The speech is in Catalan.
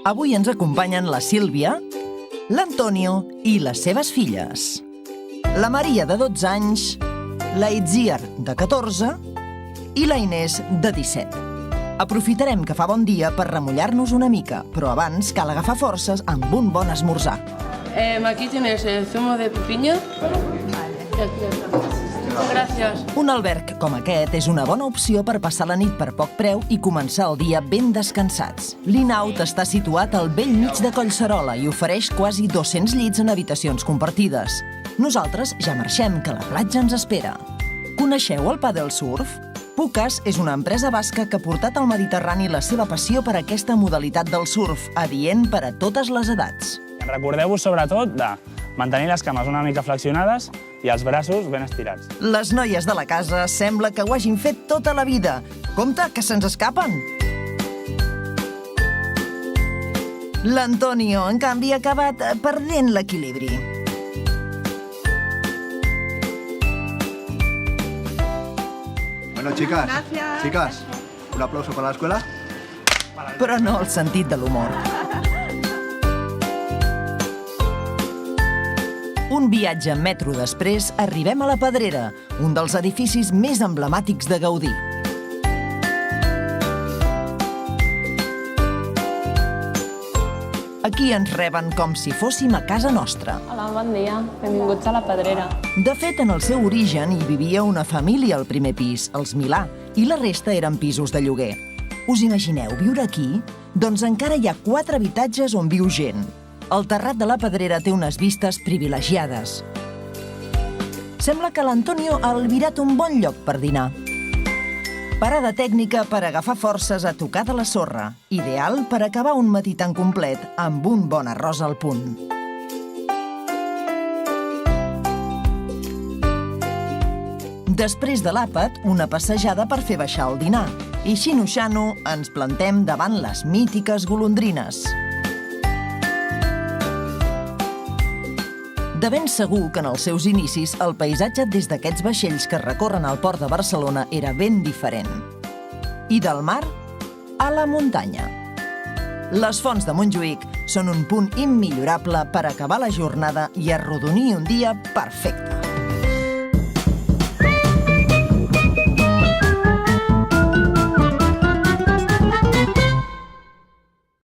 Avui ens acompanyen la Sílvia, l'Antonio i les seves filles. La Maria, de 12 anys, la Itziar, de 14, i la Inés, de 17. Aprofitarem que fa bon dia per remullar-nos una mica, però abans cal agafar forces amb un bon esmorzar. Aquí tienes el zumo de pipiño. Gràcies. Un alberg com aquest és una bona opció per passar la nit per poc preu i començar el dia ben descansats. L'Inaut està situat al bell mig de Collserola i ofereix quasi 200 llits en habitacions compartides. Nosaltres ja marxem, que la platja ens espera. Coneixeu el pàdel surf? Pucas és una empresa basca que ha portat al Mediterrani la seva passió per aquesta modalitat del surf, adient per a totes les edats. Recordeu-vos sobretot de mantenir les cames una mica flexionades i els braços ben estirats. Les noies de la casa sembla que ho hagin fet tota la vida. Compte, que se'ns escapen! L'Antonio, en canvi, ha acabat perdent l'equilibri. Bueno, chicas, un aplauso para la escuela. Però no el sentit de l'humor. Un viatge en metro després, arribem a la Pedrera, un dels edificis més emblemàtics de Gaudí. Aquí ens reben com si fóssim a casa nostra. Hola, bon dia. Benvinguts a la Pedrera. De fet, en el seu origen hi vivia una família al primer pis, els Milà, i la resta eren pisos de lloguer. Us imagineu viure aquí? Doncs encara hi ha 4 habitatges on viu gent. El terrat de la Pedrera té unes vistes privilegiades. Sembla que l'Antonio ha albirat un bon lloc per dinar. Parada tècnica per agafar forces a tocar de la sorra. Ideal per acabar un matí tan complet amb un bon arròs al punt. Després de l'àpat, una passejada per fer baixar el dinar. I xino-xano ens plantem davant les mítiques golondrines. De ben segur que en els seus inicis el paisatge des d'aquests vaixells que recorren el port de Barcelona era ben diferent. I del mar a la muntanya. Les fonts de Montjuïc són un punt immillorable per acabar la jornada i arrodonir un dia perfecte.